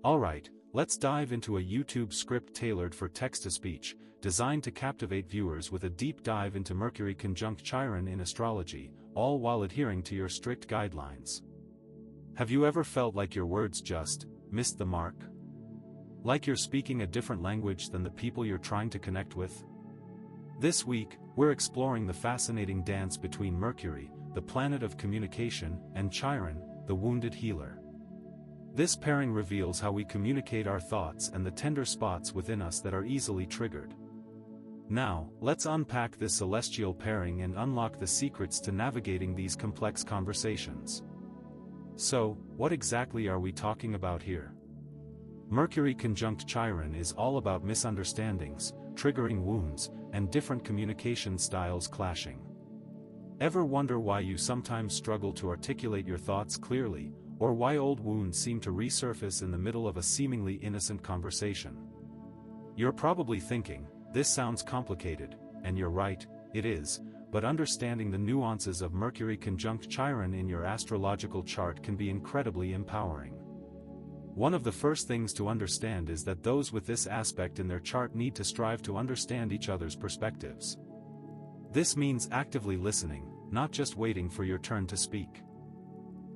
Alright, let's dive into a YouTube script tailored for text-to-speech, designed to captivate viewers with a deep dive into Mercury Quincunx Chiron in astrology, all while adhering to your strict guidelines. Have you ever felt like your words just missed the mark? Like you're speaking a different language than the people you're trying to connect with? This week, we're exploring the fascinating dance between Mercury, the planet of communication, and Chiron, the wounded healer. This pairing reveals how we communicate our thoughts and the tender spots within us that are easily triggered. Now, let's unpack this celestial pairing and unlock the secrets to navigating these complex conversations. So, what exactly are we talking about here? Mercury Quincunx Chiron is all about misunderstandings, triggering wounds, and different communication styles clashing. Ever wonder why you sometimes struggle to articulate your thoughts clearly, or why old wounds seem to resurface in the middle of a seemingly innocent conversation? You're probably thinking, this sounds complicated, and you're right, it is, but understanding the nuances of Mercury Quincunx Chiron in your astrological chart can be incredibly empowering. One of the first things to understand is that those with this aspect in their chart need to strive to understand each other's perspectives. This means actively listening, not just waiting for your turn to speak.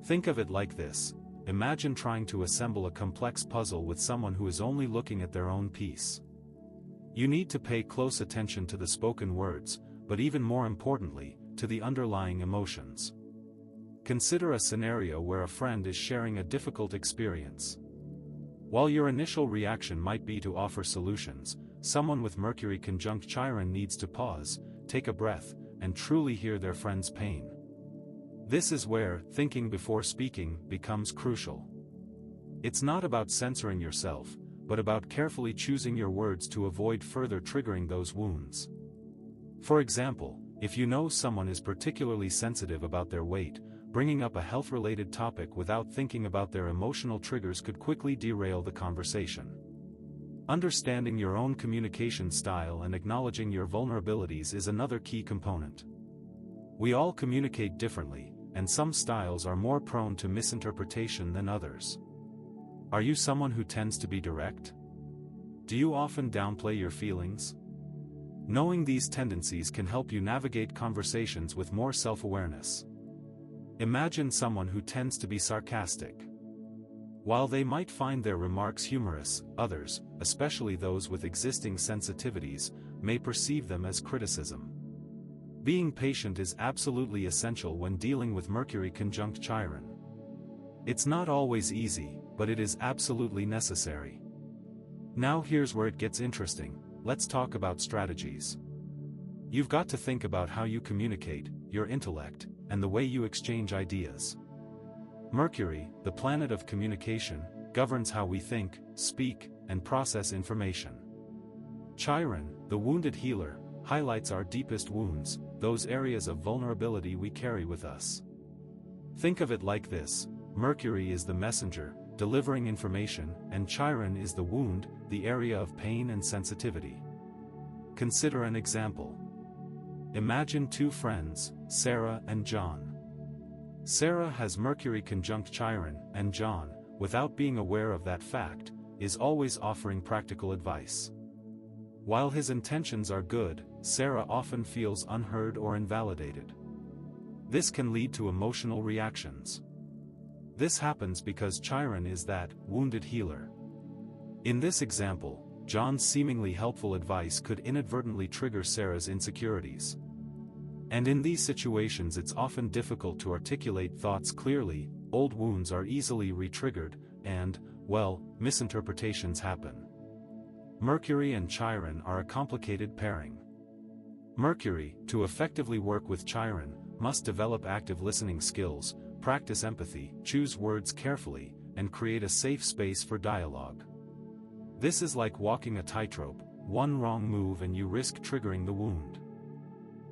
Think of it like this: imagine trying to assemble a complex puzzle with someone who is only looking at their own piece. You need to pay close attention to the spoken words, but even more importantly, to the underlying emotions. Consider a scenario where a friend is sharing a difficult experience. While your initial reaction might be to offer solutions, someone with Mercury Quincunx Chiron needs to pause, take a breath, and truly hear their friend's pain. This is where thinking before speaking becomes crucial. It's not about censoring yourself, but about carefully choosing your words to avoid further triggering those wounds. For example, if you know someone is particularly sensitive about their weight, bringing up a health-related topic without thinking about their emotional triggers could quickly derail the conversation. Understanding your own communication style and acknowledging your vulnerabilities is another key component. We all communicate differently, and some styles are more prone to misinterpretation than others. Are you someone who tends to be direct? Do you often downplay your feelings? Knowing these tendencies can help you navigate conversations with more self-awareness. Imagine someone who tends to be sarcastic. While they might find their remarks humorous, others, especially those with existing sensitivities, may perceive them as criticism. Being patient is absolutely essential when dealing with Mercury Quincunx Chiron. It's not always easy, but it is absolutely necessary. Now here's where it gets interesting: let's talk about strategies. You've got to think about how you communicate, your intellect, and the way you exchange ideas. Mercury, the planet of communication, governs how we think, speak, and process information. Chiron, the wounded healer, highlights our deepest wounds, those areas of vulnerability we carry with us. Think of it like this: Mercury is the messenger, delivering information, and Chiron is the wound, the area of pain and sensitivity. Consider an example. Imagine two friends, Sarah and John. Sarah has Mercury Quincunx Chiron, and John, without being aware of that fact, is always offering practical advice. While his intentions are good, Sarah often feels unheard or invalidated. This can lead to emotional reactions. This happens because Chiron is that wounded healer. In this example, John's seemingly helpful advice could inadvertently trigger Sarah's insecurities. And in these situations it's often difficult to articulate thoughts clearly, old wounds are easily re-triggered, and, well, misinterpretations happen. Mercury and Chiron are a complicated pairing. Mercury, to effectively work with Chiron, must develop active listening skills, practice empathy, choose words carefully, and create a safe space for dialogue. This is like walking a tightrope: one wrong move and you risk triggering the wound.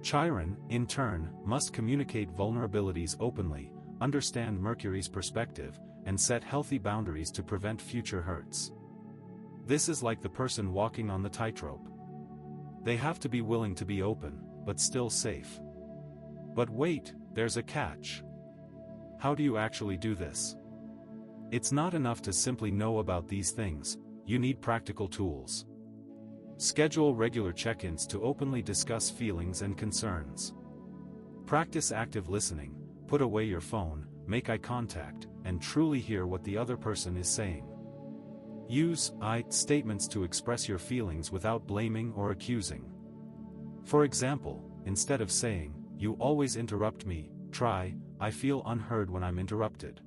Chiron, in turn, must communicate vulnerabilities openly, understand Mercury's perspective, and set healthy boundaries to prevent future hurts. This is like the person walking on the tightrope. They have to be willing to be open, but still safe. But wait, there's a catch. How do you actually do this? It's not enough to simply know about these things, you need practical tools. Schedule regular check-ins to openly discuss feelings and concerns. Practice active listening, put away your phone, make eye contact, and truly hear what the other person is saying. Use I statements to express your feelings without blaming or accusing. For example, instead of saying, "You always interrupt me," try, "I feel unheard when I'm interrupted."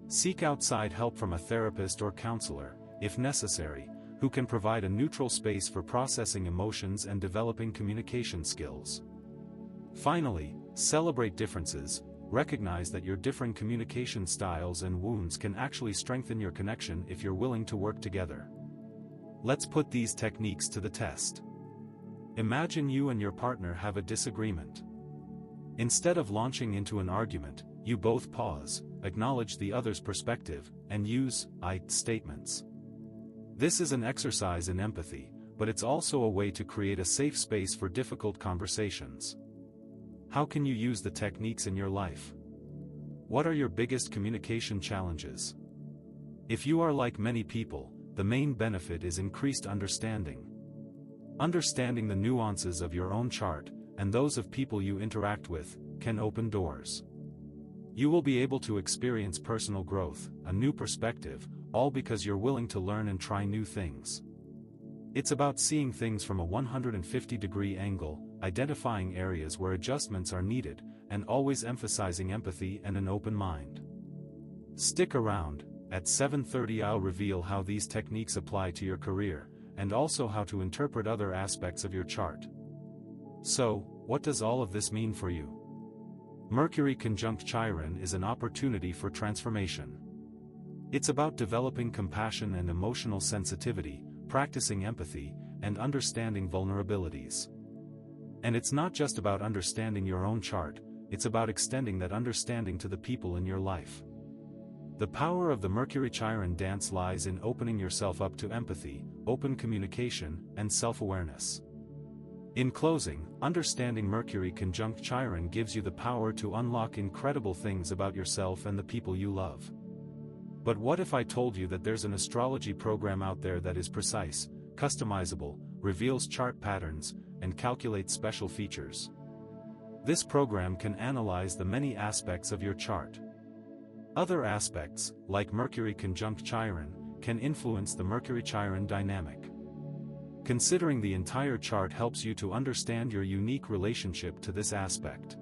Seek outside help from a therapist or counselor, if necessary, who can provide a neutral space for processing emotions and developing communication skills. Finally, celebrate differences. Recognize that your differing communication styles and wounds can actually strengthen your connection if you're willing to work together. Let's put these techniques to the test. Imagine you and your partner have a disagreement. Instead of launching into an argument, you both pause, acknowledge the other's perspective, and use I statements. This is an exercise in empathy, but it's also a way to create a safe space for difficult conversations. How can you use the techniques in your life? What are your biggest communication challenges? If you are like many people, the main benefit is increased understanding. Understanding the nuances of your own chart, and those of people you interact with, can open doors. You will be able to experience personal growth, a new perspective, all because you're willing to learn and try new things. It's about seeing things from a 150-degree angle, identifying areas where adjustments are needed, and always emphasizing empathy and an open mind. Stick around. At 7:30 I'll reveal how these techniques apply to your career, and also how to interpret other aspects of your chart. So, what does all of this mean for you? Mercury Quincunx Chiron is an opportunity for transformation. It's about developing compassion and emotional sensitivity, practicing empathy, and understanding vulnerabilities. And it's not just about understanding your own chart, it's about extending that understanding to the people in your life. The power of the Mercury Chiron dance lies in opening yourself up to empathy, open communication, and self-awareness. In closing, understanding Mercury Quincunx Chiron gives you the power to unlock incredible things about yourself and the people you love. But what if I told you that there's an astrology program out there that is precise, customizable, reveals chart patterns, and calculates special features? This program can analyze the many aspects of your chart. Other aspects, like Mercury Quincunx Chiron, can influence the Mercury Chiron dynamic. Considering the entire chart helps you to understand your unique relationship to this aspect.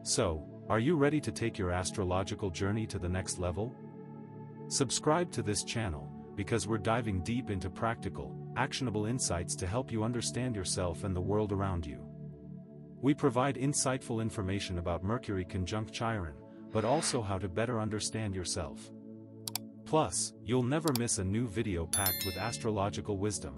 So, are you ready to take your astrological journey to the next level? Subscribe to this channel, because we're diving deep into practical, actionable insights to help you understand yourself and the world around you. We provide insightful information about Mercury Quincunx Chiron, but also how to better understand yourself. Plus, you'll never miss a new video packed with astrological wisdom.